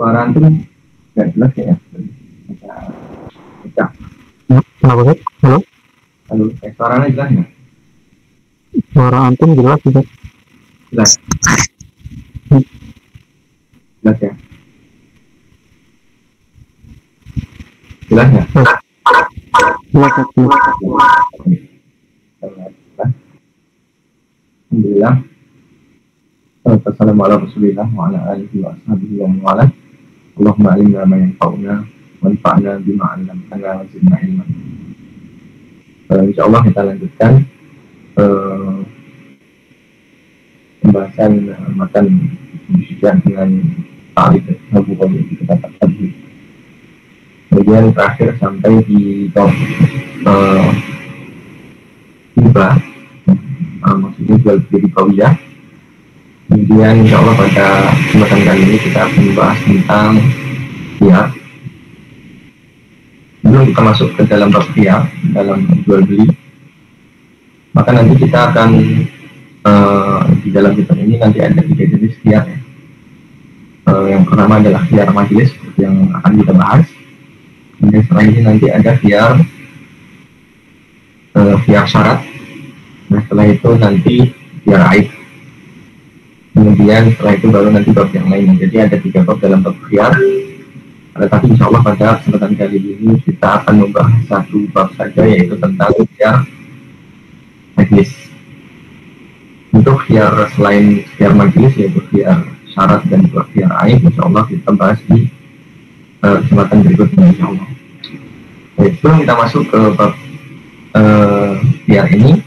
Suara antum nggak jelas ya? Pecah. Kenapa sih? Halo? Halo, suaranya jelas nggak? Suara antum jelas tidak? Jelas. Jelas ya? Jelas nggak? Jelas, jelas. Alhamdulillah. Assalamualaikum warahmatullahi wabarakatuh. Allahumma alimna ma yanfa'una wanfa'na bima 'allamtana wa zidna ilman. Insyaallah kita lanjutkan pembahasan matan bisnisnya dengan ta'rif Abu Qabil di kitab At-Tadhib. Kemudian terakhir sampai di top riba, maksudnya jual beli kawiyah. Kemudian insya Allah pada kesempatan kali ini kita akan membahas tentang khiyar. Sebelum kita masuk ke dalam bab khiyar, dalam jual beli, maka nanti kita akan di dalam kitab ini nanti ada 3 jenis khiyar ya. Yang pertama adalah khiyar majelis yang akan kita bahas. Kemudian setelah ini nanti ada khiyar syarat. Nah setelah itu nanti khiyar aib. Kemudian setelah itu baru nanti bab yang lain. Jadi ada 3 bab dalam bab khiyar. Tapi insya Allah pada kesempatan kali ini kita akan membahas 1 bab saja, yaitu tentang khiyar majelis. Untuk khiyar selain khiyar majelis, yaitu khiyar syarat dan juga khiyar aib, insya Allah kita bahas di kesempatan berikutnya insya Allah. Baik, sebelum kita masuk ke bab khiyar ini,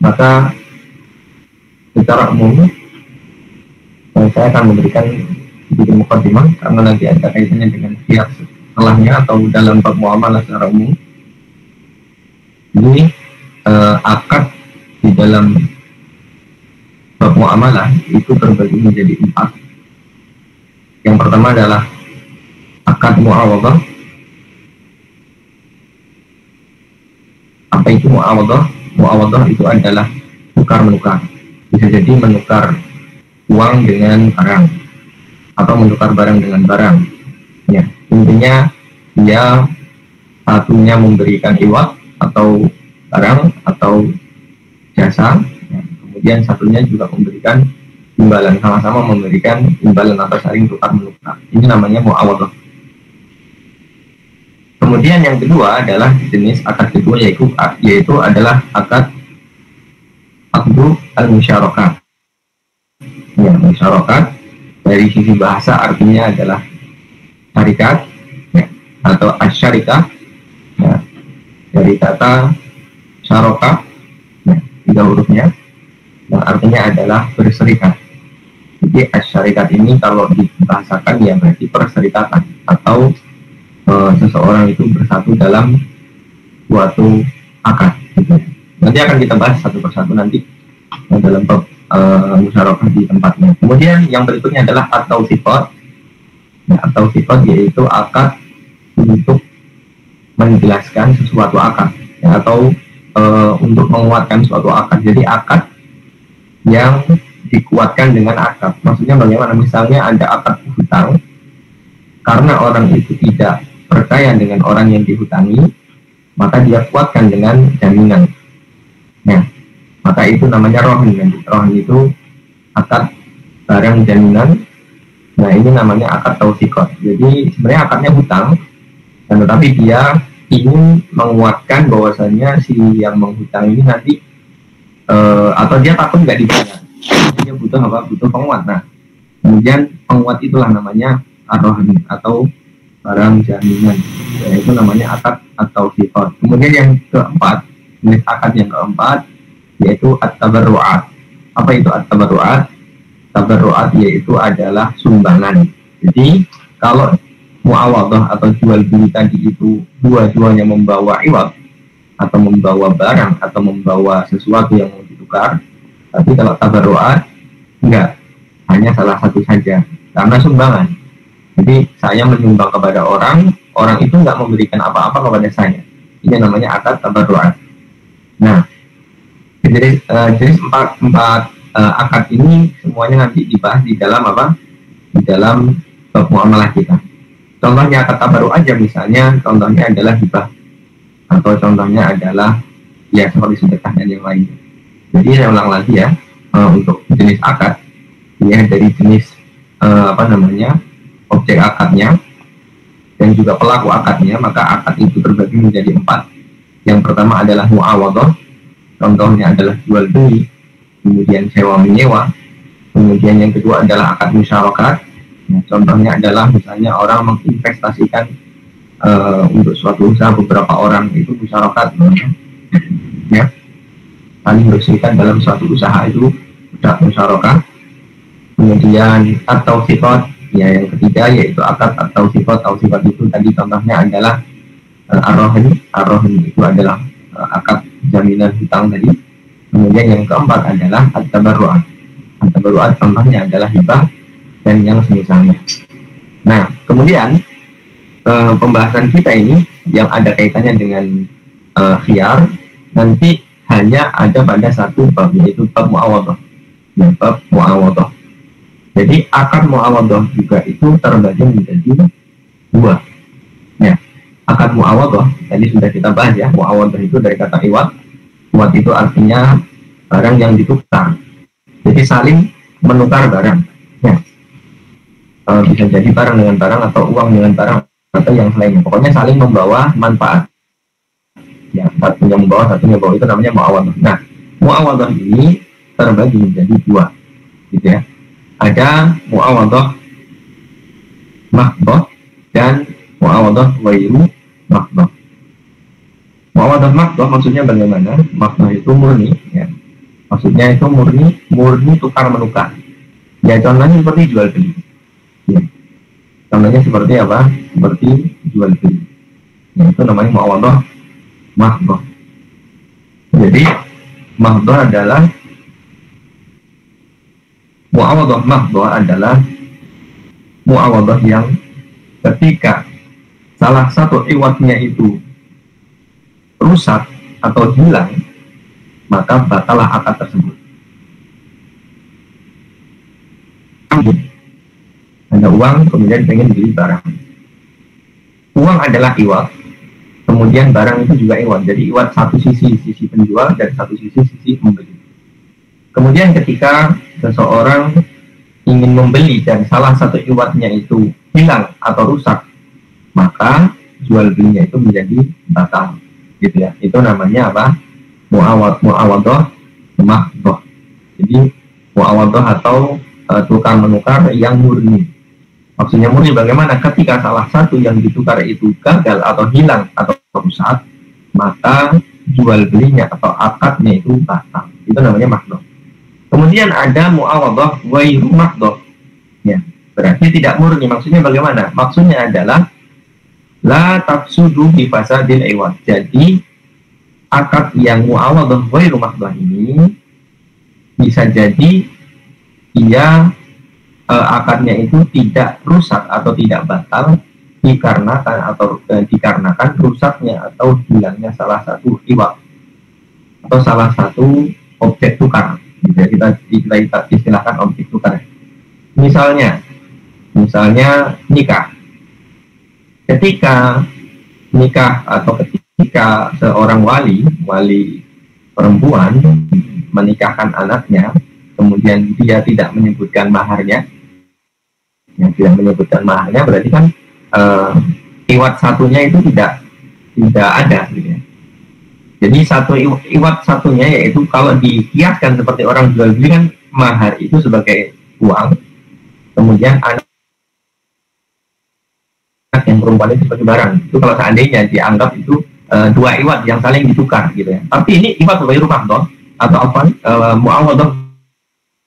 maka secara umum saya akan memberikan sedikit mukadimah karena nanti ada kaitannya dengan khiyar setelahnya atau dalam bab muamalah secara umum. Ini akad di dalam bab muamalah itu terbagi menjadi 4. Yang pertama adalah akad muawadhah. Apa itu muawadhah? Muawadhah itu adalah tukar-menukar. Bisa jadi menukar uang dengan barang atau menukar barang dengan barang. Ya, intinya dia satunya memberikan iwat atau barang atau jasa, ya. Kemudian satunya juga memberikan imbalan, sama-sama memberikan imbalan atau saling tukar menukar. Ini namanya muawadhah. Kemudian yang kedua adalah jenis akad kedua, yaitu adalah akad aqdu al-musyarakah. Ya, musyarakah dari sisi bahasa artinya adalah syarikat, ya, atau asyarikah, ya, dari kata syarokah, ya, 3 hurufnya, yang artinya adalah berserikat. Jadi asyarikat ini kalau dibahasakan ya berarti perserikatan atau seseorang itu bersatu dalam suatu akad. Gitu. Nanti akan kita bahas satu persatu nanti dalam bab musyarakah di tempatnya. Kemudian yang berikutnya adalah at-tawsiqat. Ya, at-tawsiqat yaitu akad untuk menjelaskan sesuatu akad, ya, atau untuk menguatkan suatu akad. Jadi akad yang dikuatkan dengan akad. Maksudnya bagaimana? Misalnya ada akad hutang, karena orang itu tidak percaya dengan orang yang dihutangi, maka dia kuatkan dengan jaminan. Ya. Maka itu namanya rohin. Rohin itu akad barang jaminan. Nah ini namanya akad tawsiqat. Jadi sebenarnya akadnya hutang, dan tetapi dia ingin menguatkan bahwasanya si yang menghutang ini nanti atau dia takut nggak dibayar. Dia butuh apa? Butuh penguat. Nah kemudian penguat itulah namanya ar-rohin atau barang jaminan. Nah, itu namanya akad atau sifat. Kemudian yang keempat, jenis akad yang keempat yaitu at-tabarru'at. Apa itu at-tabarru'at? Tabarru'at yaitu adalah sumbangan. Jadi kalau muawadhah atau jual beli tadi itu dua-duanya membawa iwat atau membawa barang atau membawa sesuatu yang mau ditukar, tapi kalau tabarru'at enggak, hanya salah satu saja karena sumbangan. Jadi saya menyumbang kepada orang itu enggak memberikan apa-apa kepada saya. Ini namanya akad tabarru'at. Nah, jadi jenis empat akad ini semuanya nanti dibahas di dalam apa? Di dalam muamalah kita. Contohnya kata baru aja, misalnya contohnya adalah hibah, atau contohnya adalah ya seperti sedekah dan yang lainnya. Jadi saya ulang lagi ya, untuk jenis akad ya, dari jenis objek akadnya dan juga pelaku akadnya, maka akad itu terbagi menjadi 4. Yang pertama adalah muawadhah, contohnya adalah jual beli, kemudian sewa menyewa. Kemudian yang kedua adalah akad musyarakat. Nah, contohnya adalah misalnya orang menginvestasikan untuk suatu usaha beberapa orang, itu musyarakat, ya, saling berserikat dalam suatu usaha, itu sudah musyarakat. Kemudian atau sifat, ya, yang ketiga yaitu akad atau sifat. Atau sifat itu tadi contohnya adalah ar-rahan itu adalah akad jaminan hutang tadi. Kemudian yang keempat adalah at-tabarru'at. At-tabarru'at contohnya adalah hibah dan yang semisalnya. Nah, kemudian pembahasan kita ini yang ada kaitannya dengan khiyar nanti hanya ada pada satu bab, yaitu bab muawadhah. Ya, bab muawadhah. Jadi akad muawadhah juga itu terbagi menjadi 2. Ya, akad muawadhah tadi sudah kita bahas ya. Muawadhah itu dari kata iwad. Iwad itu artinya barang yang ditukar. Jadi saling menukar barang. Ya. Bisa jadi barang dengan barang, atau uang dengan barang, atau yang lainnya. Pokoknya saling membawa manfaat. Ya, satunya membawa, satunya membawa, itu namanya muawadhah. Nah, muawadhah ini terbagi menjadi 2, gitu ya. Ada muawadhah mahdhah dan muawadhah ghairu mahdhah. Muawadhah mahdhah maksudnya bagaimana? Mahdhah itu murni, ya. Maksudnya itu murni tukar menukar. Ya, contohnya seperti jual beli. Ya. Contohnya seperti apa? Seperti jual beli. Ya, itu namanya muawadhah mahdhah. Jadi mahdhah adalah muawadhah mahdhah adalah muawadhah yang ketika salah satu iwadnya itu rusak atau hilang, maka batalah akad tersebut. Ada uang, kemudian pengen beli barang. Uang adalah iwad, kemudian barang itu juga iwad. Jadi iwad satu sisi penjual, dan satu sisi pembeli. Kemudian ketika seseorang ingin membeli dan salah satu iwadnya itu hilang atau rusak, maka jual belinya itu menjadi batal, gitu ya. Itu namanya apa? Muawadhah mahdhah. Jadi muawadhah atau tukar menukar yang murni. Maksudnya murni bagaimana? Ketika salah satu yang ditukar itu gagal atau hilang atau rusak, maka jual belinya atau akadnya itu batal. Itu namanya mahdhah. Kemudian ada muawadhah ghairu mahdhah. Ya, berarti tidak murni. Maksudnya bagaimana? Maksudnya adalah la tafsudu bi fasadil iwad. Jadi akad yang muawadhah ghairu mahdhah ini bisa jadi ia akadnya itu tidak rusak atau tidak batal dikarenakan rusaknya atau hilangnya salah satu iwad atau salah satu objek tukar. Kita istilahkan objek tukar. Misalnya nikah. Ketika nikah atau ketika seorang wali perempuan menikahkan anaknya, kemudian dia tidak menyebutkan maharnya, berarti kan iwad satunya itu tidak ada, gitu ya. Jadi satu iwad satunya yaitu kalau dikiaskan seperti orang jual beli kan, mahar itu sebagai uang, kemudian anak yang perempuan itu sebagai barang. Itu kalau seandainya dianggap itu 2 iwad yang saling ditukar, gitu ya. Tapi ini iwad ghairu mahdhah atau apa? Muawadhah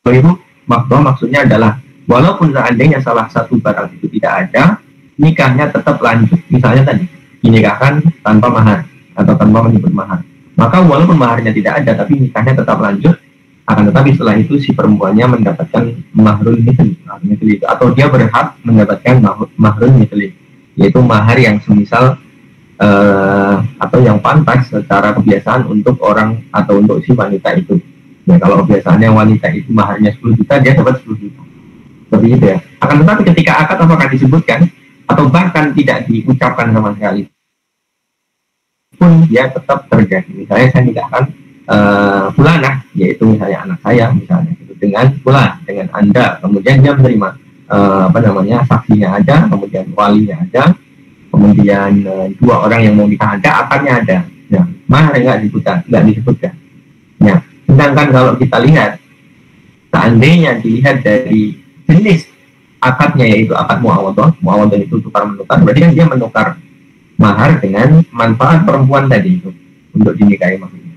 ghairu mahdhah maksudnya adalah walaupun seandainya salah satu barang itu tidak ada, nikahnya tetap lanjut. Misalnya tadi dinikahkan tanpa mahar atau tanpa menyebut mahar, maka walaupun maharnya tidak ada, tapi nikahnya tetap lanjut. Akan tetapi setelah itu si perempuannya mendapatkan mahrul mithli itu, atau dia berhak mendapatkan mahrul mithli, yaitu mahar yang semisal atau yang pantas secara kebiasaan untuk orang atau untuk si wanita itu. Ya, kalau kebiasaannya wanita itu maharnya 10 juta, dia dapat 10 juta. seperti itu ya. Akan tetapi ketika akad apakah disebutkan atau bahkan tidak diucapkan sama sekali pun dia tetap terjadi. Misalnya saya nikahkan fulanah, yaitu misalnya anak saya misalnya gitu, dengan fulan, dengan Anda, kemudian dia menerima saksinya ada, kemudian walinya ada, kemudian dua orang yang mau nikah ada, akadnya ada. Ya, mahar nggak disebutkan. Ya, sedangkan kalau kita lihat, seandainya dilihat dari jenis akadnya, yaitu akad muawadhah itu tukar menukar, berarti kan dia menukar mahar dengan manfaat perempuan tadi itu untuk dinikahi maksudnya.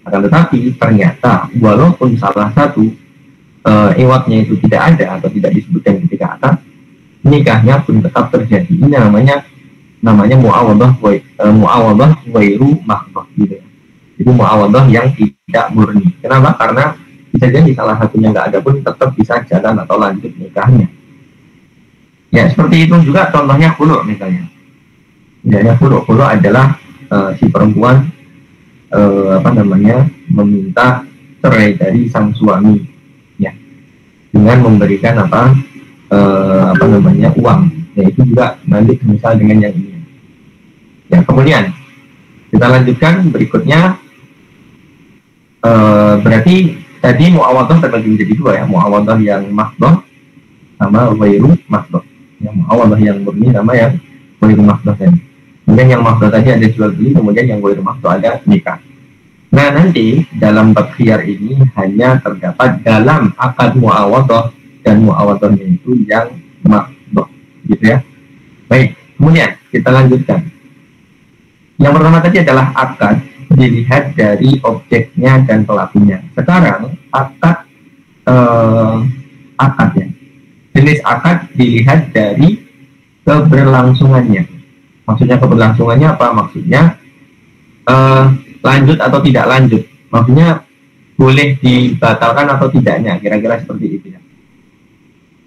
Akan tetapi ternyata walaupun salah satu iwatnya itu tidak ada atau tidak disebutkan ketika akad, nikahnya pun tetap terjadi. Ini namanya muawadhah wairu mahdoh gitu ya. Jadi muawadhah yang tidak murni. Kenapa? Karena bisa jadi salah satunya nggak ada pun tetap bisa jalan atau lanjut nikahnya. Ya seperti itu juga contohnya khulu misalnya. Misalnya khulu adalah si perempuan meminta cerai dari sang suami ya, dengan memberikan uang. Ya itu juga nanti misal dengan yang ini. Ya kemudian kita lanjutkan berikutnya. Berarti tadi muawadhah terbagi menjadi dua ya, muawadhah yang mahdoh sama wairu mahdoh. Yang muawadhah yang murni sama yang wairu mahdoh tadi. Kemudian yang mahdoh tadi ada jual beli, kemudian yang wairu mahdoh ada nikah. Nah nanti dalam bab khiyar ini hanya terdapat dalam akad muawadhah dan muawadhahnya itu yang mahdoh, gitu ya. Baik, kemudian kita lanjutkan. Yang pertama tadi adalah akad dilihat dari objeknya dan pelakunya. Sekarang akad ya. Jenis akad dilihat dari keberlangsungannya. Maksudnya keberlangsungannya apa? Maksudnya lanjut atau tidak lanjut. Maksudnya boleh dibatalkan atau tidaknya. Kira-kira seperti itu ya.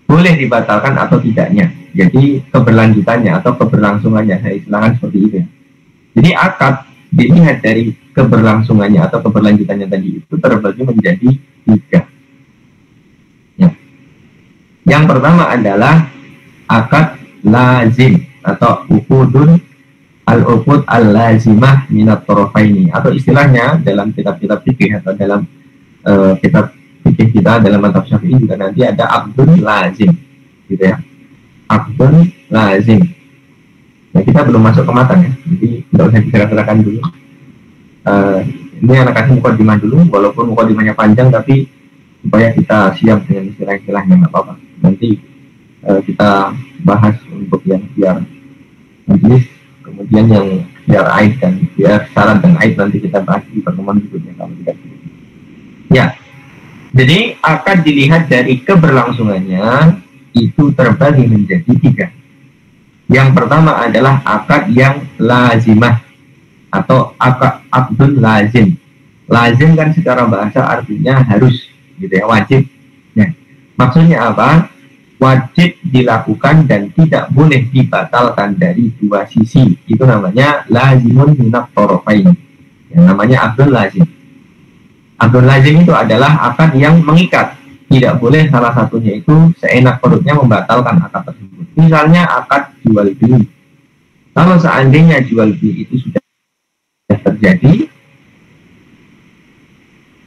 Boleh dibatalkan atau tidaknya. Jadi keberlanjutannya atau keberlangsungannya. Saya istilahkan seperti itu ya. Jadi akad dilihat dari keberlangsungannya atau keberlanjutannya tadi itu terbagi menjadi 3. Ya. Yang pertama adalah akad lazim atau uqud al-lazimah minat tarafaini, atau istilahnya dalam kitab-kitab fikih atau dalam kitab fikih kita dalam mazhab Syafi'i juga nanti ada aqdun lazim, gitu ya. Aqdun lazim. Nah, kita belum masuk ke matan ya, jadi tidak usah digerak-gerakan dulu. Ini anak kasih mukadimah dulu, walaupun mukadimahnya panjang, tapi supaya kita siap dengan istilah-istilahnya, nggak apa-apa. Nanti kita bahas untuk yang biar majelis, kemudian yang biar aid dan biar syarat dan aid nanti kita bahas di pertemuan berikutnya kalau tidak. Ya, jadi akan dilihat dari keberlangsungannya itu terbagi menjadi 3. Yang pertama adalah akad yang lazimah atau akdun lazim. Lazim kan secara bahasa artinya harus, gitu ya, wajib. Nah, maksudnya apa? Wajib dilakukan dan tidak boleh dibatalkan dari dua sisi. Itu namanya lazimun minat tarafain. Yang namanya akdun lazim. Akdun lazim itu adalah akad yang mengikat. Tidak boleh salah satunya itu seenak perutnya membatalkan akad tersebut. Misalnya akad jual beli. Kalau seandainya jual beli itu sudah terjadi,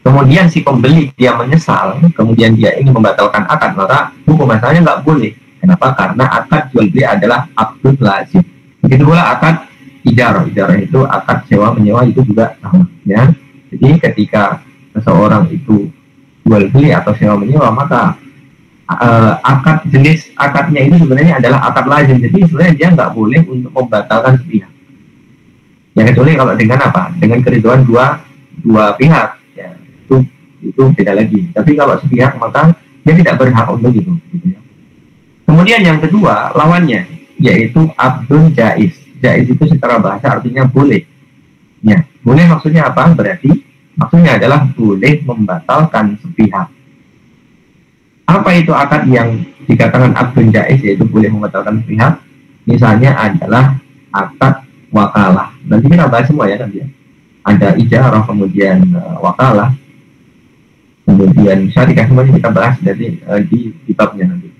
kemudian si pembeli dia menyesal, kemudian dia ingin membatalkan akad, maka hukum asalnya nggak boleh. Kenapa? Karena akad jual beli adalah akad lazim. Begitu pula akad ijarah. Ijarah itu akad sewa menyewa, itu juga sama. Ya. Jadi ketika seseorang itu jual beli atau sewa menyewa, maka akad jenis akadnya itu sebenarnya adalah akad lazim. Jadi sebenarnya dia nggak boleh untuk membatalkan sepihak. Ya kecuali kalau dengan apa? Dengan keriduan dua pihak. Ya, itu beda lagi. Tapi kalau sepihak maka dia tidak berhak untuk itu. Gitu ya. Kemudian yang kedua lawannya yaitu abdun jaiz. Jaiz itu secara bahasa artinya boleh. Ya, boleh maksudnya apa? Berarti maksudnya adalah boleh membatalkan sepihak. Apa itu akad yang dikatakan abdun jaiz, yaitu boleh membatalkan sepihak? Misalnya adalah akad wakalah. Nanti kita bahas semua ya nanti. Ada ijarah, kemudian wakalah, kemudian syarikah, semuanya kita bahas dari di babnya nanti.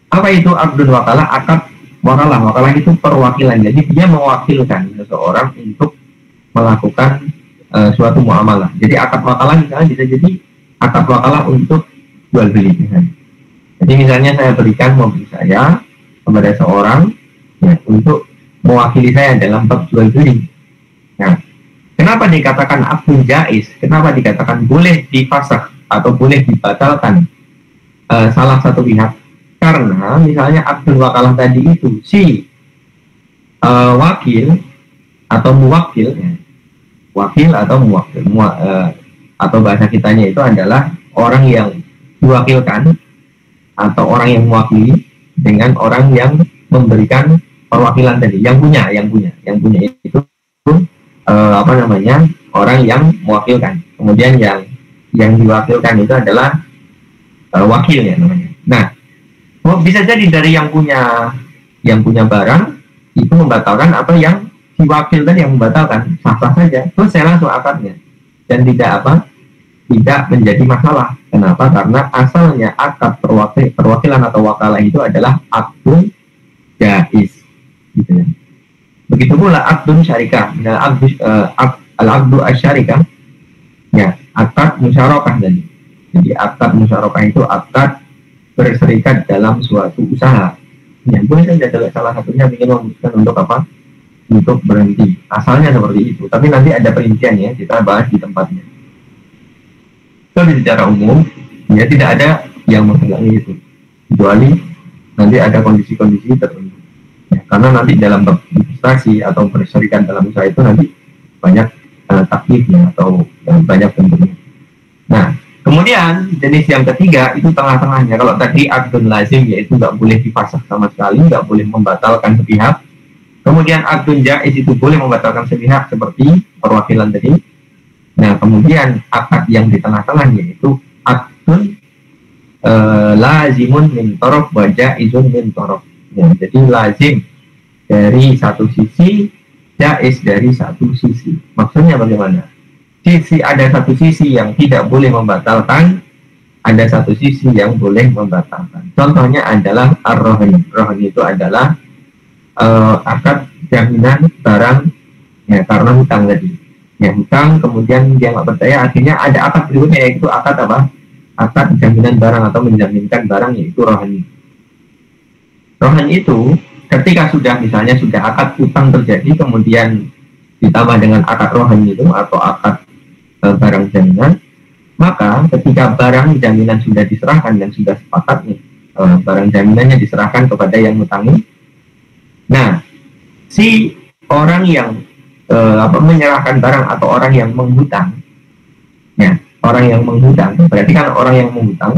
Apa itu akdun wakalah? Akad wakalah. Wakalah itu perwakilan. Jadi dia mewakilkan seseorang untuk melakukan suatu muamalah. Jadi akad wakalah misalnya bisa jadi akad wakalah untuk jual beli. Jadi misalnya saya berikan mobil saya kepada seorang ya, untuk mewakili saya dalam bab jual beli. Nah, kenapa dikatakan akdun jaiz? Kenapa dikatakan boleh difasakh atau boleh dibatalkan salah satu pihak? Karena misalnya akdun wakalah tadi itu si wakil atau muwakil, ya, wakil atau muwakil, atau bahasa kitanya itu adalah orang yang diwakilkan atau orang yang mewakili dengan orang yang memberikan perwakilan tadi, yang punya itu orang yang mewakilkan. Kemudian yang diwakilkan itu adalah wakil ya namanya. Nah, bisa jadi dari yang punya barang itu membatalkan apa yang si wakil tadi yang membatalkan, sah-sah saja. Terus saya langsung akadnya dan tidak menjadi masalah. Kenapa? Karena asalnya akad perwakilan atau wakalah itu adalah akdun jaiz, gitu ya. Begitu pula akdun syarikah. Nah, al-akdu asyarikah, ya, akad musyarakah tadi. Jadi akad musyarakah itu akad berserikat dalam suatu usaha. Ya, boleh saja salah satunya ingin memutuskan untuk apa? Untuk berhenti. Asalnya seperti itu. Tapi nanti ada perinciannya, kita bahas di tempatnya. Tapi secara umum, ya tidak ada yang menghalangi itu. Kecuali nanti ada kondisi-kondisi tertentu. Ya, karena nanti dalam investasi atau berserikat dalam usaha itu nanti banyak taklifnya atau banyak bentuknya. Nah, kemudian jenis yang ketiga itu tengah-tengahnya. Kalau tadi akdun lazim yaitu nggak boleh difasakh sama sekali, nggak boleh membatalkan sepihak. Kemudian akdun jaiz itu boleh membatalkan sepihak seperti perwakilan tadi. Nah, kemudian akad yang di tengah-tengah yaitu akdun lazimun min torof wa jaizun min torof. Ya, jadi lazim dari satu sisi, jaiz dari satu sisi. Maksudnya bagaimana? Ada satu sisi yang tidak boleh membatalkan, ada satu sisi yang boleh membatalkan. Contohnya adalah ar-rohani. Rohani itu adalah akad jaminan barang ya, karena hutang tadi. Ya, hutang, kemudian dia nggak percaya, akhirnya ada akad berikutnya yaitu akad apa? Akad jaminan barang atau menjaminkan barang, yaitu rohani. Rohani itu ketika misalnya sudah akad hutang terjadi, kemudian ditambah dengan akad rohani itu atau akad barang jaminan, maka ketika barang jaminan sudah diserahkan dan sudah sepakat nih, barang jaminannya diserahkan kepada yang ngutangi. Nah, si orang yang menyerahkan barang atau orang yang menghutang, ya, orang yang menghutang berarti kan orang yang menghutang,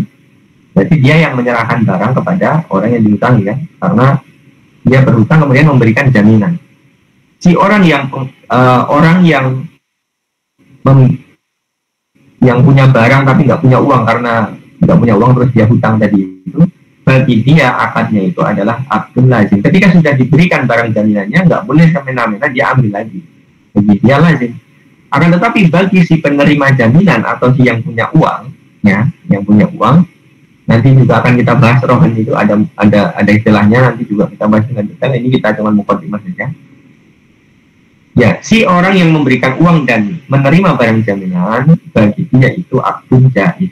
berarti dia yang menyerahkan barang kepada orang yang dihutangi kan, karena dia berhutang kemudian memberikan jaminan. Si orang yang punya barang tapi nggak punya uang, karena nggak punya uang terus dia hutang tadi itu, bagi dia akadnya itu adalah akdun lazim. Ketika sudah diberikan barang jaminannya, nggak boleh semena-mena dia ambil lagi, bagi dia lazim. Akan tetapi bagi si penerima jaminan atau si yang punya uang, ya, yang punya uang, nanti juga akan kita bahas rohani itu ada istilahnya, nanti juga kita bahas dengan detail. Ini kita cuma mukadimah saja. Ya, si orang yang memberikan uang dan menerima barang jaminan, bagi dia itu akdun jaiz.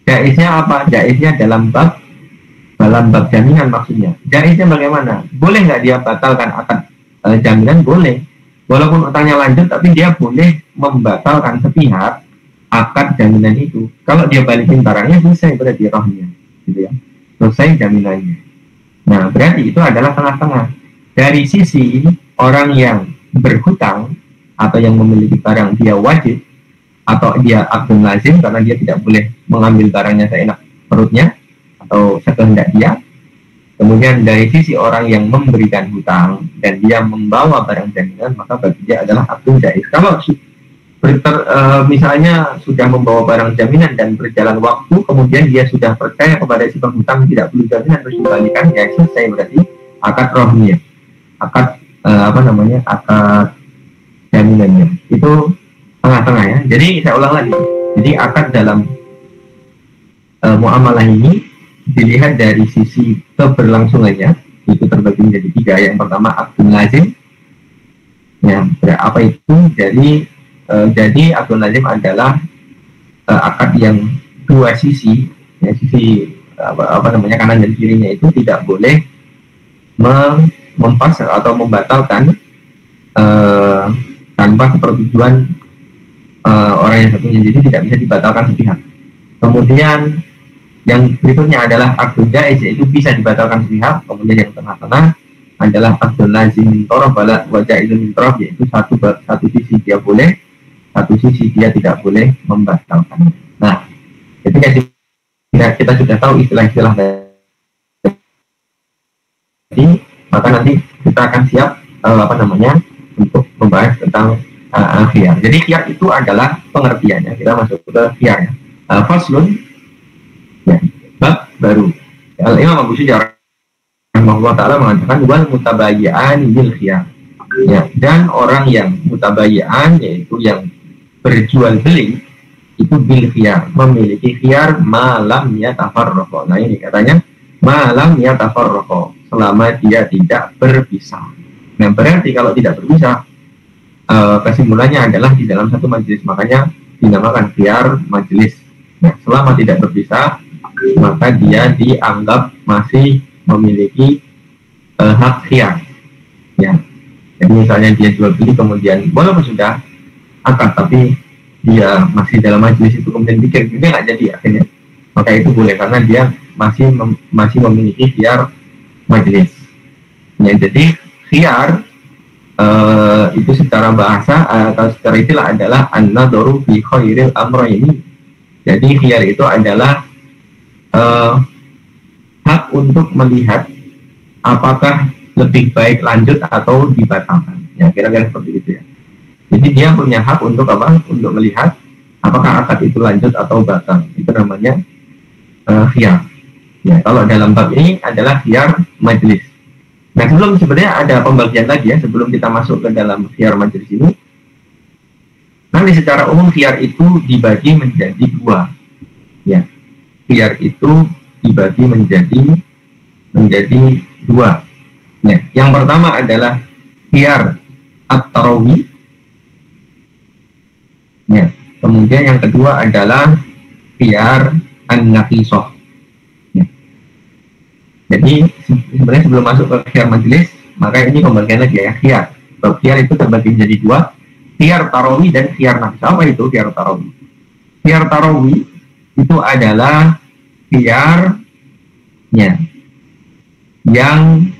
Jaiznya apa? Jaiznya dalam bab jaminan maksudnya. Jaiznya bagaimana? Boleh nggak dia batalkan akad jaminan? Boleh. Walaupun utangnya lanjut, tapi dia boleh membatalkan sepihak akad jaminan itu. Kalau dia balikin barangnya, selesai berarti rohnya, gitu ya. Selesai jaminannya. Nah, berarti itu adalah tengah-tengah. Dari sisi orang yang berhutang atau yang memiliki barang, dia wajib atau dia akdun lazim karena dia tidak boleh mengambil barangnya seenak perutnya atau sekehendak dia. Kemudian dari sisi orang yang memberikan hutang dan dia membawa barang jaminan, maka bagi dia adalah akdun jaiz. Kalau misalnya sudah membawa barang jaminan dan berjalan waktu, kemudian dia sudah percaya kepada si penghutang tidak perlu jaminan terus dibalikan, ya selesai berarti akad rohnya, akad akad jaminannya itu tengah-tengah ya. Jadi saya ulang lagi, jadi akad dalam muamalah ini dilihat dari sisi keberlangsungannya, itu terbagi menjadi 3. Yang pertama akdun lazim. Ya, apa itu? Jadi akdun lazim adalah akad yang dua sisi, ya, sisi apa namanya kanan dan kirinya itu tidak boleh mempas atau membatalkan tanpa sepersetujuan orang yang satunya, jadi tidak bisa dibatalkan sepihak. Kemudian yang berikutnya adalah akdun jaiz, yaitu bisa dibatalkan sepihak. Kemudian yang tengah-tengah adalah akdun lazim min taraf wa jaizun min taraf, yaitu satu sisi dia boleh, satu sisi dia tidak boleh membatalkan. Nah, ketika kita sudah tahu istilah-istilah tadi, maka nanti kita akan siap untuk membahas tentang khiyar. Jadi khiyar itu adalah pengertiannya. Kita masuk ke khiyar. Faslun, ya, bab baru. Al-Imam Abu Syuja rahimahullah ta'ala mengatakan wal mutabayyi'an bil khiyar. Ya, dan orang yang mutabayyi'an, yaitu yang berjual beli, itu bil khiyar, memiliki khiyar malam yatafarraqo. Nah ini katanya malam yatafarraqo, selama dia tidak berpisah. Nah berarti kalau tidak berpisah, kesimpulannya adalah di dalam satu majelis, makanya dinamakan khiyar majelis. Nah, selama tidak berpisah, maka dia dianggap masih memiliki hak khiyar. Ya, jadi misalnya dia jual beli kemudian walaupun sudah akad tapi dia masih dalam majelis itu kemudian pikir dia nggak jadi akhirnya, maka itu boleh karena dia masih memiliki khiyar majelis. Ya, jadi khiyar itu secara bahasa atau secara istilah adalah an-nadharu fi khairil amrayni. Jadi khiyar itu adalah hak untuk melihat apakah lebih baik lanjut atau dibatalkan. Ya, kira-kira seperti itu ya. Jadi dia punya hak untuk apa? Untuk melihat apakah akad itu lanjut atau batal. Itu namanya khiyar. Ya, kalau dalam bab ini adalah khiyar majelis. Nah, sebenarnya ada pembagian lagi ya, sebelum kita masuk ke dalam khiyar majelis ini. Nanti secara umum khiyar itu dibagi menjadi 2. Ya, khiyar itu dibagi menjadi 2. Ya, yang pertama adalah khiyar at-tarawi. Ya, kemudian yang kedua adalah khiyar an-naqisah. Ya. Jadi sebenarnya sebelum masuk ke khiyar majelis, maka ini pembagian lagi ya, khiyar. Khiyar itu terbagi menjadi 2. Khiyar tarawi dan khiyar naqisah. Apa itu khiyar tarawi? Khiyar tarawi itu adalah khiyar yang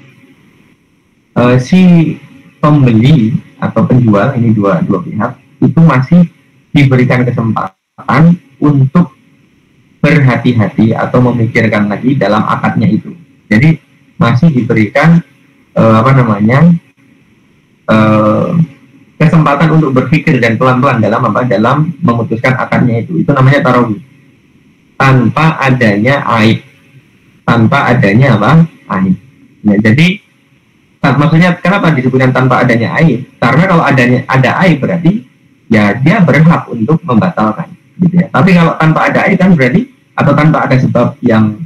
si pembeli atau penjual, ini dua pihak, itu masih diberikan kesempatan untuk berhati-hati atau memikirkan lagi dalam akadnya itu. Jadi masih diberikan kesempatan untuk berpikir dan pelan-pelan dalam memutuskan akadnya itu. Itu namanya tarawih. Tanpa adanya aib, tanpa adanya aib. Nah, jadi maksudnya kenapa disebutkan tanpa adanya aib? Karena kalau ada aib berarti ya dia berhak untuk membatalkan, gitu ya. Tapi kalau tanpa ada aib kan berarti, atau tanpa ada sebab yang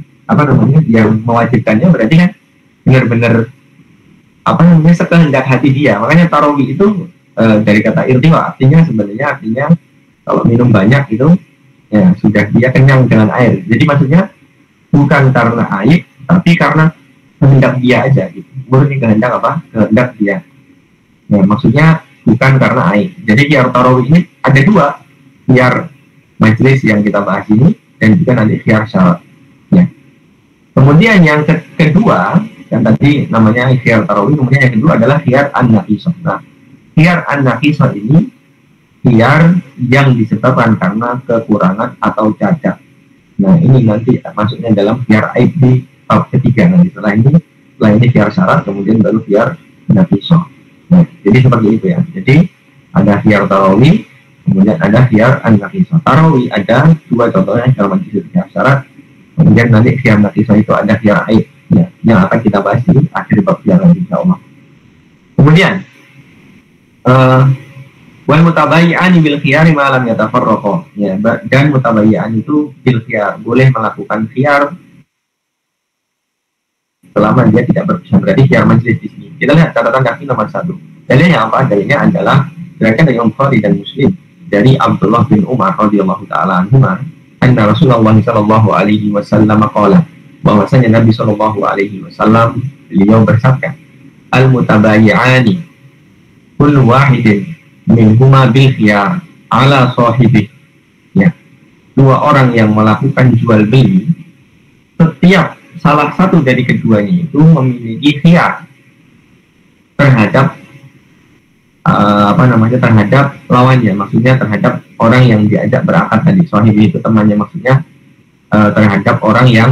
yang mewajibkannya, berarti kan benar-benar sekehendak hati dia. Makanya tarawih itu dari kata irtiwa, artinya kalau minum banyak itu ya sudah dia kenyang dengan air. Jadi maksudnya bukan karena aib, tapi karena kehendak dia aja gitu. Murni kehendak kehendak dia. Ya, maksudnya bukan karena aib. Jadi khiyar tarawih ini ada 2, khiyar majelis yang kita bahas ini dan juga nanti khiyar syarat. Ya. Kemudian yang kedua, yang tadi namanya khiyar tarawih, kemudian yang kedua adalah khiyar an-naqisah. Nah, khiyar an-naqisah ini khiyar yang disebabkan karena kekurangan atau cacat. Nah, ini nanti masuknya dalam khiyar aib di bab ketiga nanti. Setelah ini khiyar syarat, kemudian baru khiyar naqisah. Nah, jadi seperti itu ya. Jadi ada khiyar tarawih, kemudian ada khiyar an-naqisah. Tarawih ada 2 contohnya, khiyar majelis, khiyar syarat. Kemudian nanti khiyar naqisah itu ada khiyar aib, ya, yang akan kita bahas di akhir bab yang nanti insyaallah. Kemudian wal mutabayyi'ani bil khiyari ma lam yatafarraqo. Ya, dan mutabayyi'an itu bil khiyar, boleh melakukan khiyar selama dia tidak berpisah. Berarti khiyar majlis di sini. Kita lihat catatan kaki nomor 1. Dalilnya apa? Dalilnya adalah gerakan dari Bukhari dan Muslim dari Abdullah bin Umar radhiyallahu taala anhuma, anna Rasulullah sallallahu alaihi wasallam qala, bahwasanya Nabi sallallahu alaihi wasallam beliau bersabda, al mutabayyi'ani kullu wahidin minhuma bil khiyar ala sahibih. Ya. Dua orang yang melakukan jual beli, setiap salah satu dari keduanya itu memiliki khiyar terhadap terhadap lawannya, maksudnya terhadap orang yang diajak berakad tadi. Sahib itu temannya, maksudnya terhadap orang yang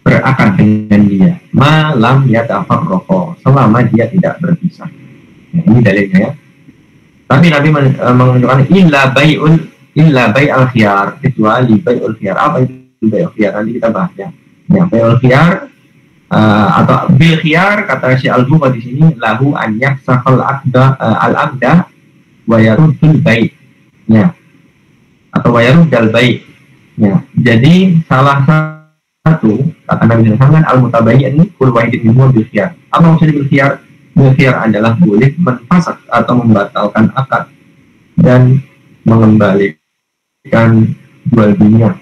berakad dengan dia. Malam yatafarraqo, selama dia tidak berpisah. Nah, ini dalilnya ya. Tapi Nabi menunjukkan illa bai'al khiyar, kecuali bai'ul khiyar. Apa itu bai'ul khiyar? Nanti kita bahas ya. Ya, bai'ul khiyar atau bil khiyar, kata Syekh Al-Bukhari di sini, lahu an yaksahal al-aqda wa yaruddul bai'. Ya. Atau wa yaruddal bai'. Ya. Jadi salah satu kata Nabi SAW, al-mutabayyin kul wahidin minhum bil khiyar. Apa maksudnya bil khiyar? Bil khiyar adalah boleh menfasak atau membatalkan akad dan mengembalikan jual belinya.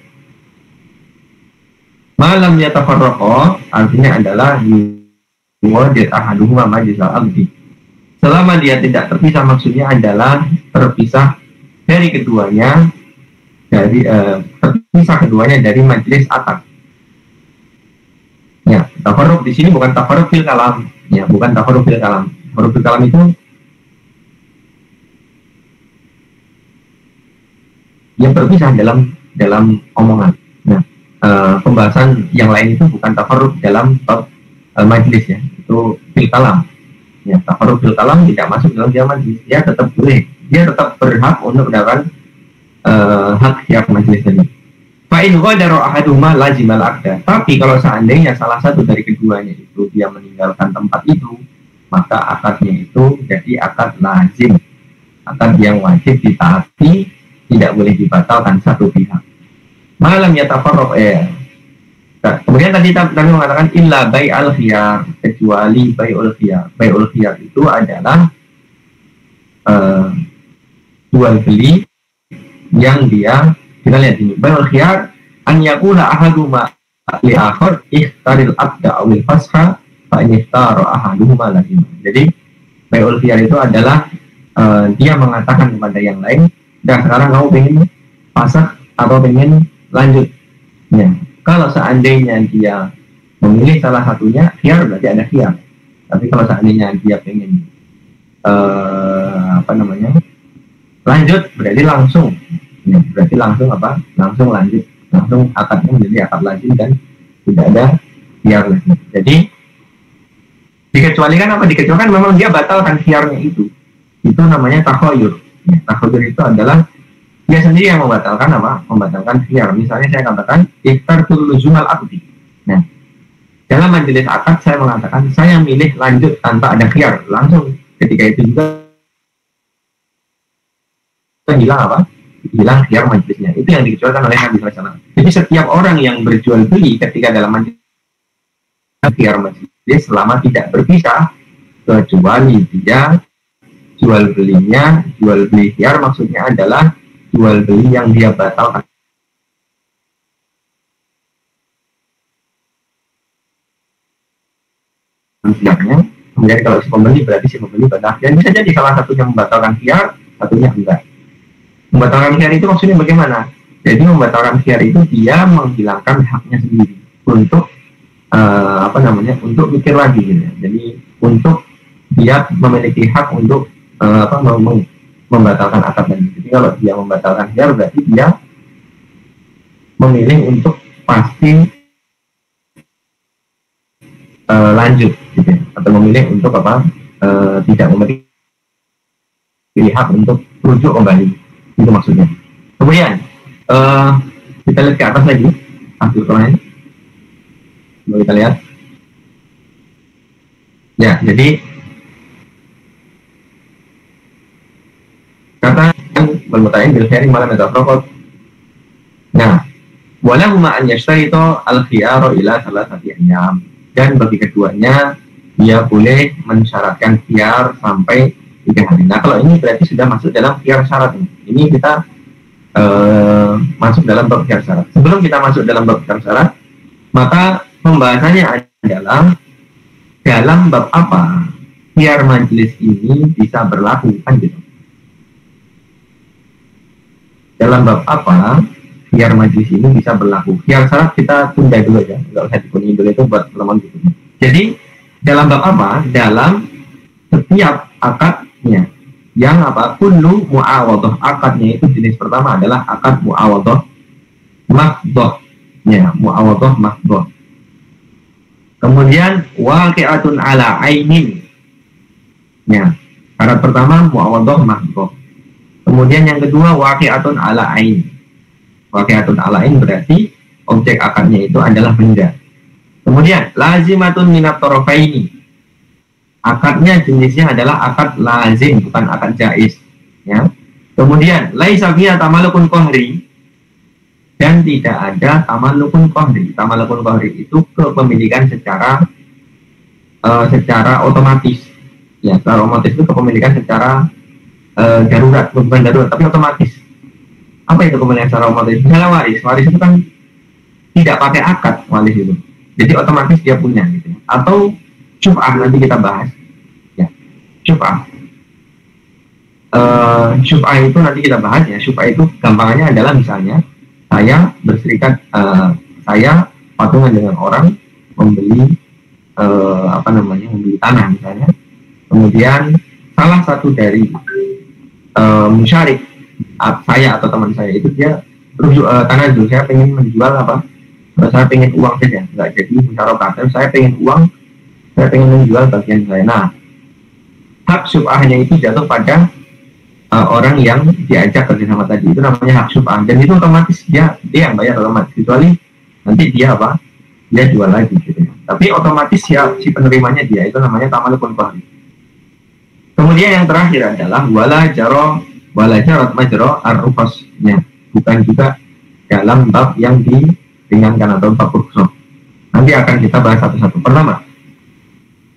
Malam yatafarraqo artinya adalah yuwadir ahaduhuma majlisal aqdi. Selama dia tidak terpisah, maksudnya adalah terpisah dari keduanya, terpisah keduanya dari majelis akad. Ya, tafarruq di sini bukan tafarruq fil kalam. Ya, bukan tafarruq fil kalam. Tafarruq fil kalam itu yang berpisah dalam omongan. Nah, pembahasan yang lain itu bukan tafarruq dalam majlis ya, itu fil kalam. Ya, tafarruq fil kalam tidak masuk dalam dia majlis. Dia tetap boleh, dia tetap berhak untuk mendapatkan hak khiyar majlis tadi. Fa'in ghadara ahaduhuma lazimal aqda. Tapi kalau seandainya salah satu dari keduanya itu dia meninggalkan tempat itu, maka akadnya itu jadi akad lazim, akad yang wajib ditaati, tidak boleh dibatalkan satu pihak. Malam yatafarraq kemudian tadi mengatakan illa bai'al khiyar, kecuali bai'ul khiyar. Bai'ul khiyar itu adalah jual beli yang dia, kita lihat ini, bai'ul khiyar an yaqula ahaduma li akhar ikhtaril aqda awil fasha fa in ikhtara ahaduhuma lazim. Jadi bai'ul khiyar itu adalah dia mengatakan kepada yang lain, dan sekarang kamu pengen fasakh atau pengen lanjut. Ya. Kalau seandainya dia memilih salah satunya, khiyar berarti ada khiyar. Tapi kalau seandainya dia pengen lanjut, berarti langsung. Ya, berarti langsung langsung lanjut, langsung akadnya menjadi akad lazim dan tidak ada khiyar lagi. Jadi dikecualikan apa? Dikecualikan memang dia batalkan khiyarnya itu namanya takhayyur. Ya, takhayyur itu adalah dia sendiri yang membatalkan membatalkan khiyar. Misalnya saya katakan ikhtartul luzumal aqdi. Nah, dalam majelis akad saya mengatakan saya milih lanjut tanpa ada khiyar, langsung ketika itu juga hilang khiyar majelisnya. Itu yang dikecualikan oleh Nabi SAW. Jadi setiap orang yang berjual beli ketika dalam majelis khiyar majelis selama tidak berpisah, kecuali dia jual beli khiyar maksudnya adalah jual beli yang dia batalkan. Kemudian kalau si pembeli berarti si pembeli batal. Dan bisa jadi salah satunya membatalkan khiyar, satunya enggak. Membatalkan khiyar itu maksudnya bagaimana? Jadi membatalkan khiyar itu dia menghilangkan haknya sendiri untuk untuk mikir lagi gitu ya. Jadi untuk dia memiliki hak untuk membatalkan akad tadi. Jadi kalau dia membatalkan khiyar berarti dia memilih untuk pasti lanjut gitu ya. Atau memilih untuk tidak memiliki hak untuk rujuk kembali, itu maksudnya. Kemudian kita lihat ke atas lagi hasil kemarin. Coba kita lihat ya. Jadi kata bermutain bil khiyar malam yatafarraq. Nah, wala huma an yashtarita al khiyar ila salasati ayyam. dan bagi keduanya dia boleh mensyaratkan khiyar sampai 3 hari. Nah, kalau ini berarti sudah masuk dalam khiyar syarat. Ini kita masuk dalam bab khiyar syarat. Sebelum kita masuk dalam bab khiyar syarat, maka pembahasannya adalah dalam bab apa khiyar majelis ini bisa berlaku, kan gitu. Dalam bab apa khiyar majelis ini bisa berlaku. Khiyar syarat kita tunda dulu aja, nggak usah dikuning dulu, itu buat pertemuan gitu. Jadi dalam bab apa? Dalam setiap akadnya yang apa? Kullu mu'awadhah. Akadnya itu jenis pertama adalah akad mu'awadhah mahdhah. Ya, mu'awadhah mahdhah. Kemudian waqi'atun ala ainin. Ya, syarat pertama mu'awadhah mahdhah. Kemudian yang kedua waqi'atun ala ain. Waqi'atun ala ain berarti objek akadnya itu adalah benda. Kemudian lazimatun minat tarafaini. Akadnya jenisnya adalah akad lazim, bukan akad jaiz, ya. Kemudian laisa fiha tamalukun qahri, dan tidak ada tamalukun qahri. Tamalukun qahri itu kepemilikan secara otomatis. Ya, secara otomatis itu kepemilikan secara darurat, bukan darurat tapi otomatis. Apa itu kepemilikan secara otomatis? Misalnya waris itu kan tidak pakai akad, waris itu. Jadi otomatis dia punya gitu. Atau syuf'ah, nanti kita bahas. Ya, syuf'ah. Syuf'ah itu nanti kita bahas ya. Syuf'ah itu gampangannya adalah misalnya saya berserikat, saya patungan dengan orang membeli membeli tanah misalnya. Kemudian salah satu dari musyarik saya atau teman saya itu dia tanah dulu, saya pengen menjual apa? Saya pengen uang saja, nggak jadi musyarakah. Saya pengen uang, saya pengen menjual bagian saya. Nah, hak syuf'ahnya itu jatuh pada orang yang diajak kerjasama tadi, itu namanya hak syuf'ah, dan itu otomatis dia yang bayar otomatis, kecuali nanti dia apa? Dia jual lagi gitu ya. Tapi otomatis si penerimanya dia, itu namanya tamalukun qahri. Kemudian yang terakhir adalah wala jarat majra ar-rukhasnya, bukan juga dalam bab yang diringankan atau bab rukhsah. Nanti akan kita bahas satu-satu. Pertama,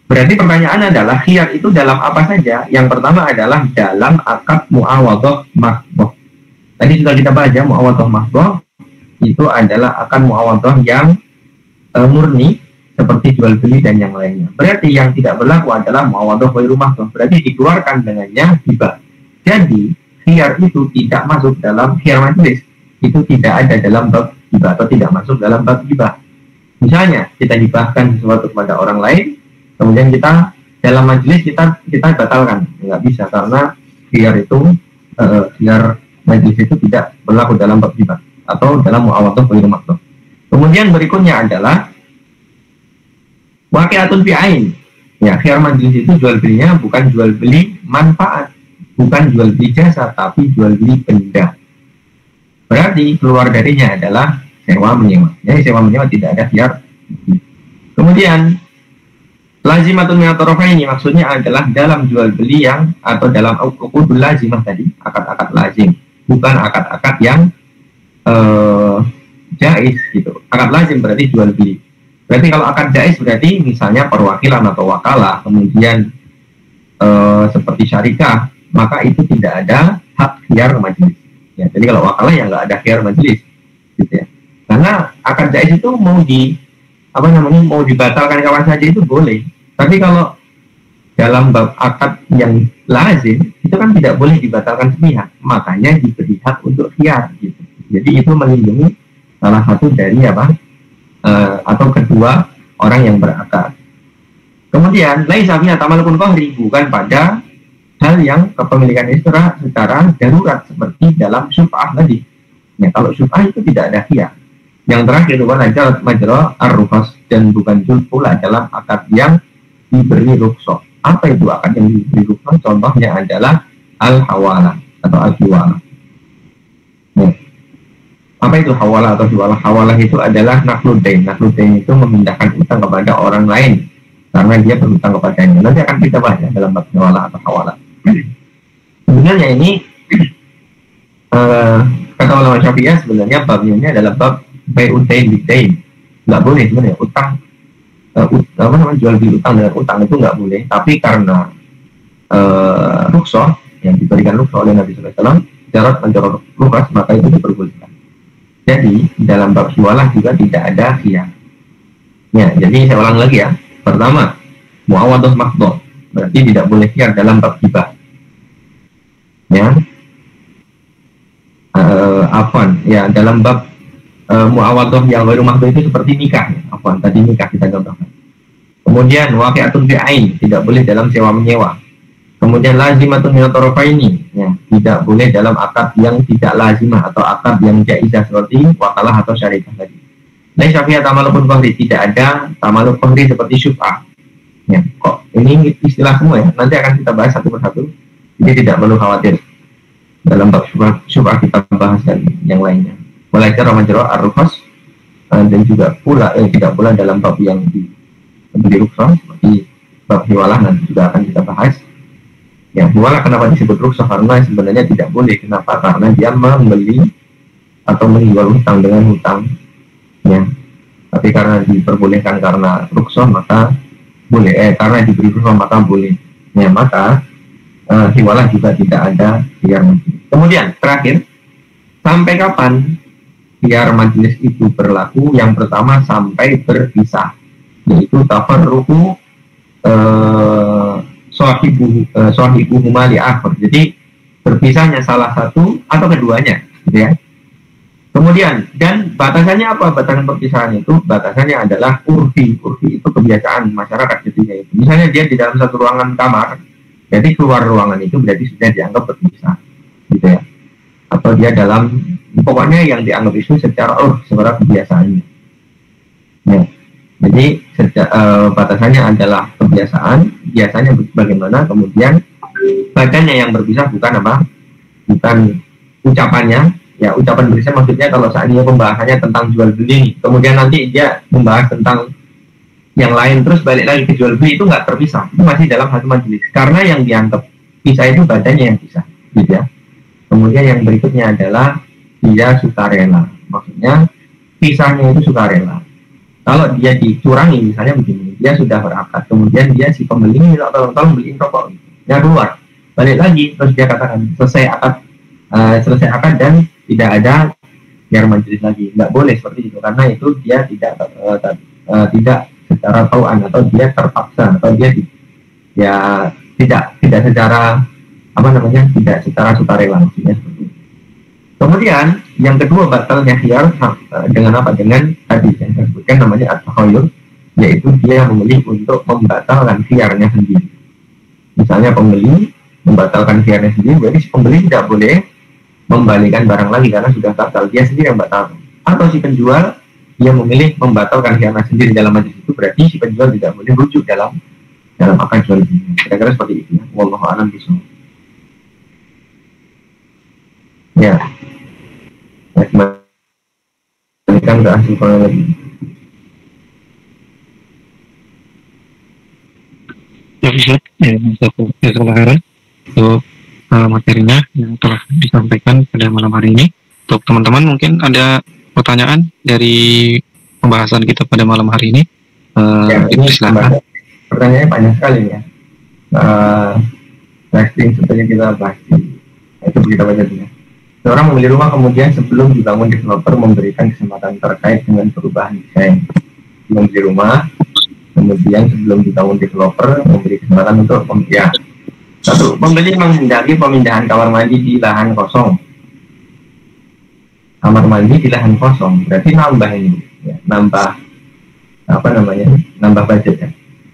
berarti pertanyaan adalah khiyar itu dalam apa saja? Yang pertama adalah dalam akad mu'awadhah mahdhah. Tadi sudah kita baca mu'awadhah mahdhah itu adalah akad mu'awadhah yang murni seperti jual beli dan yang lainnya. Berarti yang tidak berlaku adalah mu'awadhah ghairu mahdhah. Berarti dikeluarkan dengannya hibah. Jadi khiyar itu tidak masuk dalam khiyar majelis. Itu tidak ada dalam bab hibah atau tidak masuk dalam bab hibah. Misalnya kita hibahkan sesuatu kepada orang lain, kemudian kita dalam majelis kita batalkan, nggak bisa karena khiyar itu khiyar majelis itu tidak berlaku dalam bab hibah atau dalam mu'awadhah ghairu mahdhah. Kemudian berikutnya adalah waqi'atun fi ain. Ya, khiyar majelis itu jual belinya bukan jual beli manfaat, bukan jual beli jasa, tapi jual beli benda. Berarti keluar darinya adalah sewa menyewa. Jadi sewa menyewa tidak ada khiyar. Kemudian lazimatun minat tarafaini maksudnya adalah dalam jual beli yang atau dalam uqudul lazimah tadi, akad-akad lazim, bukan akad-akad yang jaiz gitu. Akad lazim berarti jual beli. Berarti kalau akad jaiz berarti misalnya perwakilan atau wakalah, kemudian seperti syarikah, maka itu tidak ada hak khiyar majelis. Ya, jadi kalau wakalah ya nggak ada khiyar majelis, gitu ya. Karena akad jaiz itu mau dibatalkan kawan saja itu boleh. Tapi kalau dalam bab akad yang lazim itu kan tidak boleh dibatalkan sepihak, makanya diberi hak untuk khiyar, gitu. Jadi itu melindungi salah satu dari atau kedua orang yang berakad. Kemudian laisa fiha tamalukun qahri, bukan pada hal yang kepemilikan itu secara darurat seperti dalam syuf'ah tadi. Ya, kalau syuf'ah itu tidak ada khiyar. Yang terakhir wala jarat majra ar-rukhas, dan bukan pula dalam akad yang diberi rukhsah. Apa itu akad yang diberi rukhsah? Contohnya adalah al-hawalah atau al-hiwalah. Ya. Apa itu hawalah atau hiwalah? Hawalah itu adalah nakludain. Nakludain itu memindahkan utang kepada orang lain karena dia berhutang kepadanya. Nanti akan kita bahas ya, dalam bab hiwalah atau hawalah. Sebenarnya ini kata ulama Syafi'iyah, sebenarnya babnya ini adalah bab bai'udain bidain. Nggak boleh sebenarnya utang jual beli utang dengan utang itu nggak boleh, tapi karena rukhsah yang diberikan rukhsah oleh Nabi SAW, jarat menjarat rukhsah, maka itu diperbolehkan. Jadi dalam bab hiwalah juga tidak ada khiyar. Ya, jadi saya ulang lagi ya. Pertama, muawadah maqdhah, berarti tidak boleh khiyar dalam bab hibah. Ya, ya dalam bab muawadah yang baru maqdhah itu seperti nikah. Tadi nikah kita gambarkan. Kemudian waqi'atun bi'ain, tidak boleh dalam sewa menyewa. Kemudian lazimatun min tarafaini, ya, tidak boleh dalam akad yang tidak lazimah atau akad yang jaizah seperti wakalah atau syarikah tadi. Laisa fiha tamalukun qahri, tidak ada tamaluk qahri seperti syuf'ah. Ya, kok ini istilah semua ya, nanti akan kita bahas satu persatu. Jadi tidak perlu khawatir. Dalam bab syuf'ah kita bahas dan yang lainnya. Mulai cara menjerah ar-rukhas, dan juga pula tidak pula dalam bab yang diberi rukhsah seperti bab hiwalah, nanti juga akan kita bahas. Ya, hiwalah kenapa disebut rukhsah? Karena sebenarnya tidak boleh. Kenapa? Karena dia membeli atau menjual hutang dengan hutang. Ya. Tapi karena diperbolehkan karena rukhsah maka boleh. Karena diberi rukhsah maka boleh. Ya, maka hiwalah juga tidak ada khiyar majelis. Kemudian terakhir, sampai kapan khiyar majelis itu berlaku? Yang pertama sampai berpisah, yaitu tafarruqu sahibuhuma li akhir. Jadi berpisahnya salah satu atau keduanya, gitu ya. Kemudian dan batasannya apa? Batasan perpisahan itu batasannya adalah urfi. Urfi itu kebiasaan masyarakat ketika itu. Misalnya dia di dalam satu ruangan kamar, jadi keluar ruangan itu berarti sudah dianggap berpisah, gitu ya. Atau dia dalam, pokoknya yang dianggap itu secara secara kebiasaannya. Ya. Jadi batasannya adalah kebiasaan, biasanya bagaimana, kemudian badannya yang berpisah bukan apa? Bukan ucapannya. Ya, ucapan berpisah maksudnya kalau saat ini pembahasannya tentang jual beli, kemudian nanti dia membahas tentang yang lain terus balik lagi ke jual beli, itu nggak terpisah, itu masih dalam satu majelis. Karena yang dianggap pisah itu badannya yang pisah, gitu ya. Kemudian yang berikutnya adalah dia sukarela, maksudnya pisahnya itu sukarela. Kalau dia dicurangi, misalnya begini, dia sudah berakad, kemudian dia si pembeli tolong beliin rokok, dia keluar, balik lagi, terus dia katakan selesai akad dan tidak ada khiyar majelis lagi, nggak boleh seperti itu, karena itu dia tidak secara tauan atau dia terpaksa atau dia tidak secara tidak secara sukarela, maksudnya seperti itu. Kemudian yang kedua batalnya khiyar dengan apa? Dengan tadi yang saya sebutkan namanya at-takhayyur, yaitu dia memilih untuk membatalkan khiyarnya sendiri. Misalnya pembeli membatalkan khiyarnya sendiri, berarti si pembeli tidak boleh membalikan barang lagi karena sudah batal, dia sendiri yang batal. Atau si penjual dia memilih membatalkan khiyarnya sendiri dalam majelis itu, berarti si penjual tidak boleh rujuk dalam akad jual beli. Kira-kira seperti itu ya. Wallahu a'lam bishawab. Ya. Kembalikan ke hasil kronologi. Ya bisa, untuk materinya yang telah disampaikan pada malam hari ini. Untuk teman-teman mungkin ada pertanyaan dari pembahasan kita pada malam hari ini. Silakan. Pertanyaannya banyak sekali ya. Testing seperti kita bahas, itu kita baca dulu. Seorang membeli rumah kemudian sebelum dibangun developer memberikan kesempatan terkait dengan perubahan desain. Membeli rumah kemudian sebelum dibangun developer memberi kesempatan untuk pembelian. Satu, pembeli menghendaki pemindahan kamar mandi di lahan kosong. Kamar mandi di lahan kosong berarti nambah ini, ya, nambah budget ya.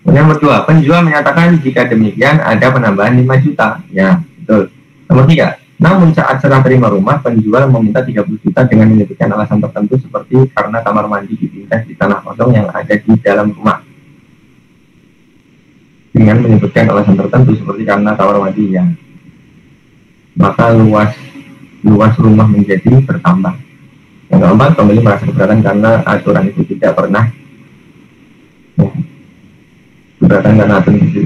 Yang kedua, penjual menyatakan jika demikian ada penambahan 5 juta. Ya, betul. Nomor 3, namun saat serah terima rumah, penjual meminta 30 juta dengan menyebutkan alasan tertentu seperti karena kamar mandi dipindah di tanah kosong yang ada di dalam rumah. Dengan menyebutkan alasan tertentu seperti karena kamar mandi yang, maka luas rumah menjadi bertambah. Yang keempat, pembeli merasa keberatan karena aturan itu tidak pernah keberatan karena aturan itu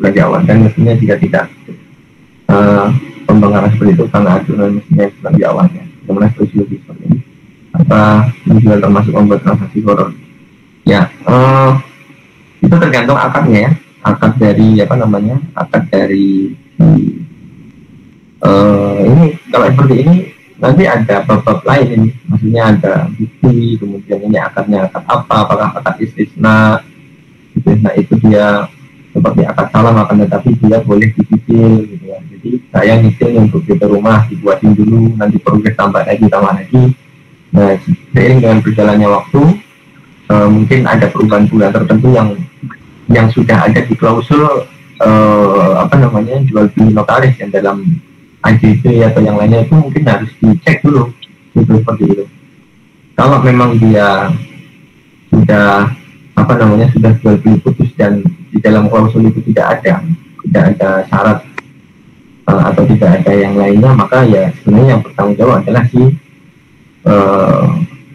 lagi awal, dan mestinya jika tidak pembanggaran seperti itu karena aturan mestinya lebih awalnya. Bagaimana solusi seperti ini? Apa menjual termasuk membuat transaksi horor? Ya, itu tergantung akadnya ya, akad dari apa namanya, akad dari ini. Kalau seperti ini nanti ada bab-bab lain ini, maksudnya ada bukti, kemudian ini akadnya akad apa, apakah akad istisna. Istisna itu dia seperti akad salam, akan tetapi dia boleh dicicil gitu ya. Jadi saya nyicil untuk DP rumah dibuatin dulu, nanti progres tambah lagi. Nah, seiring dengan berjalannya waktu, mungkin ada perubahan-perubahan tertentu yang sudah ada di klausul apa namanya, jual beli notaris yang dalam AJB atau yang lainnya, itu mungkin harus dicek dulu itu seperti itu. Kalau memang dia sudah apa namanya, sudah jual beli putus dan di dalam klausul itu tidak ada syarat atau tidak ada yang lainnya, maka ya sebenarnya yang bertanggung jawab adalah si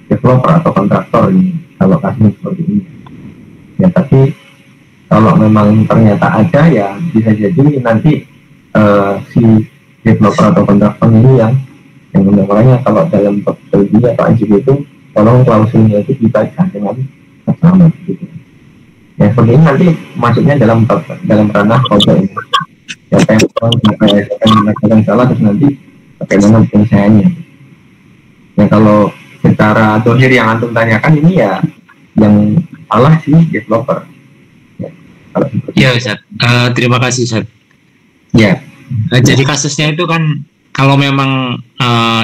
developer atau kontraktor ini kalau kasusnya seperti ini ya. Tapi kalau memang ternyata ada, ya bisa jadi nanti si developer atau kontraktor ini yang makanya kalau dalam PLB atau AJB itu tolong klausulnya itu dibaca dengan sama gitu. Ya seperti ini nanti masuknya dalam ranah kode ini. Siapa yang melakukan salah, terus nanti bagaimana penyelesaiannya. Ya kalau secara dohir yang antum tanyakan ini ya yang salah sih developer. Ya, ya Ustaz. Terima kasih Ustaz. Ya. Jadi kasusnya itu kan kalau memang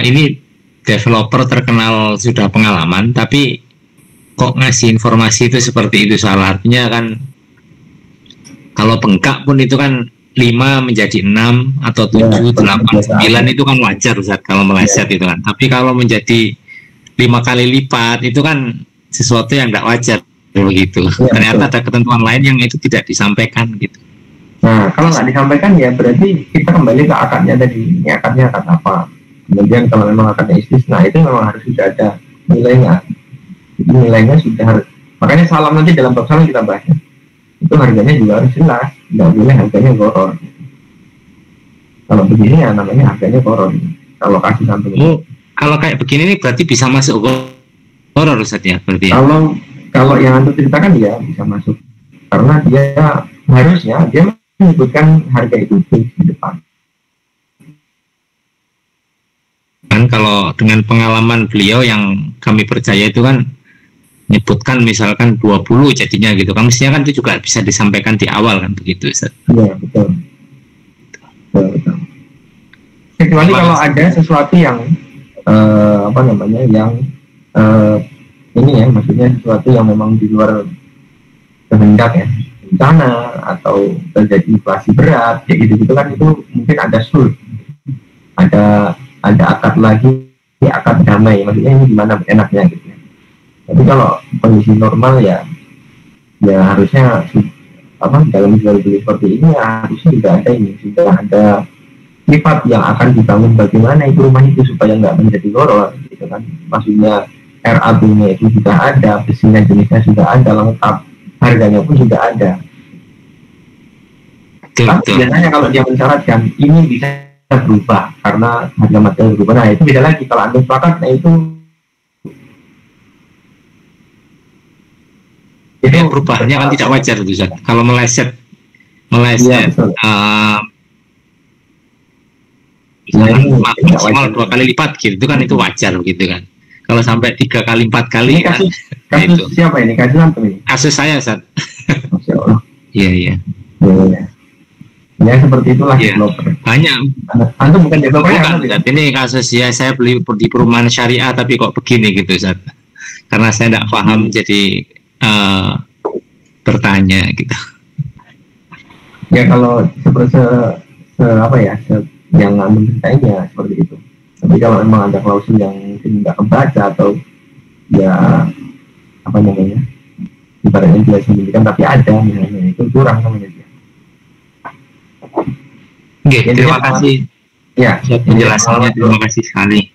ini developer terkenal sudah pengalaman, tapi kok ngasih informasi itu seperti itu salah. Artinya kan kalau bengkak pun itu kan 5 menjadi 6 atau 7, 8, 9 itu kan wajar Ustaz kalau meleset itu kan. Tapi kalau menjadi 5 kali lipat itu kan sesuatu yang tidak wajar begitu. Ternyata ada ketentuan lain yang itu tidak disampaikan gitu. Nah, kalau nggak disampaikan ya berarti kita kembali ke akadnya tadi. Ini akadnya akad apa? Kemudian kalau memang akadnya istisna itu memang harus sudah ada nilainya. Jadi nilainya sudah harus. Makanya salam nanti dalam bab salam kita bahas. Itu harganya juga harus jelas, nggak boleh harganya goror. Kalau begini ya namanya harganya goror. Kalau kasih sampai kalau kayak begini nih berarti bisa masuk goror Ustaz ya berarti. Kalau yang antum ceritakan ya bisa masuk, karena dia harusnya dia menyebutkan harga itu di depan. Kan kalau dengan pengalaman beliau yang kami percaya itu kan nyebutkan misalkan 20 jadinya gitu kan, mestinya kan itu juga bisa disampaikan di awal kan begitu Ustaz. Iya betul. Kecuali kalau ada sesuatu yang apa namanya, yang ini ya, maksudnya sesuatu yang memang di luar kehendak ya, bencana atau terjadi inflasi berat kayak gitu kan, itu mungkin ada sulh, ada akad lagi, akad damai, maksudnya ini gimana enaknya gitu. Tapi kalau kondisi normal ya harusnya apa, dalam jual beli seperti ini ya harusnya sudah ada sifat yang akan dibangun bagaimana itu rumah itu supaya nggak menjadi goror gitu kan. Maksudnya RAB-nya itu sudah ada, besinya jenisnya sudah ada lengkap, harganya pun sudah ada. Tapi biasanya kalau dia mensyaratkan ini bisa berubah karena harga material berubah, nah itu beda lagi. Kalau anda sepakat, nah itu perubahannya kan tidak wajar itu Ustaz. Kalau meleset ya, maksimal 2 kali lipat gitu kan, itu wajar gitu kan. Kalau sampai 3 kali 4 kali ini kasus itu. Siapa ini? Kasus apa ini? Kasus saya Ustaz. Masya Allah. Iya. Ya seperti itulah developer. Banyak. Antum bukan developer kan? Ini kasus ya, saya beli di perumahan syariah tapi kok begini gitu Ustaz. Karena saya tidak paham jadi bertanya gitu. Ya kalau seperti apa ya, yang antum ceritain ya seperti itu. Tapi kalau memang ada klausul yang mungkin nggak kebaca atau ya apa namanya, ibaratnya dia sembunyikan tapi ada misalnya, itu kurang namanya dia. Oke, terima kasih. Ya, penjelasannya terima kasih sekali.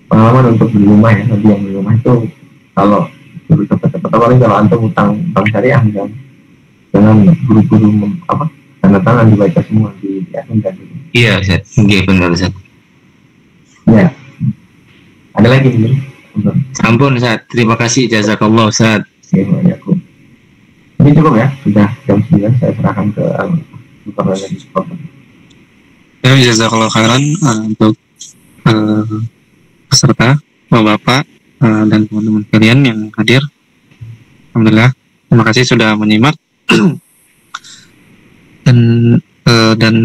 Pengalaman untuk beli rumah ya, nanti yang beli rumah itu kalau cepat-cepat, apalagi kalau antum utang syariah misalnya, jangan buru-buru tanda tangan, dibaca semua di yakinkan. Iya Ustaz, iya benar Ustaz. Ya, ada lagi nih. Ampun Ustaz, terima kasih, jazakallah Ustaz. Assalamualaikum. Ini cukup ya, sudah jam 9, saya serahkan ke supervisor Discord. Ya, jazakallahu khairan untuk peserta, Bapak-bapak dan teman-teman kalian yang hadir. Alhamdulillah, terima kasih sudah menyimak dan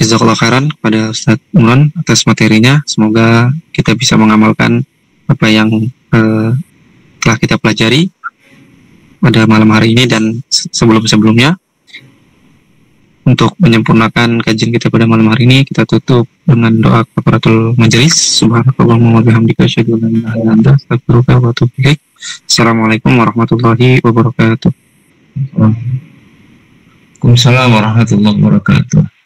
jazakallahu khairan kepada Ustaz Imran atas materinya. Semoga kita bisa mengamalkan apa yang telah kita pelajari pada malam hari ini dan sebelum-sebelumnya. Untuk menyempurnakan kajian kita pada malam hari ini, kita tutup dengan doa kafaratul majelis. Subhanakallahumma wa bihamdika asyhadu an la ilaha illa anta astaghfiruka wa atubu ilaik. Assalamualaikum warahmatullahi wabarakatuh. Waalaikumsalam warahmatullahi wabarakatuh.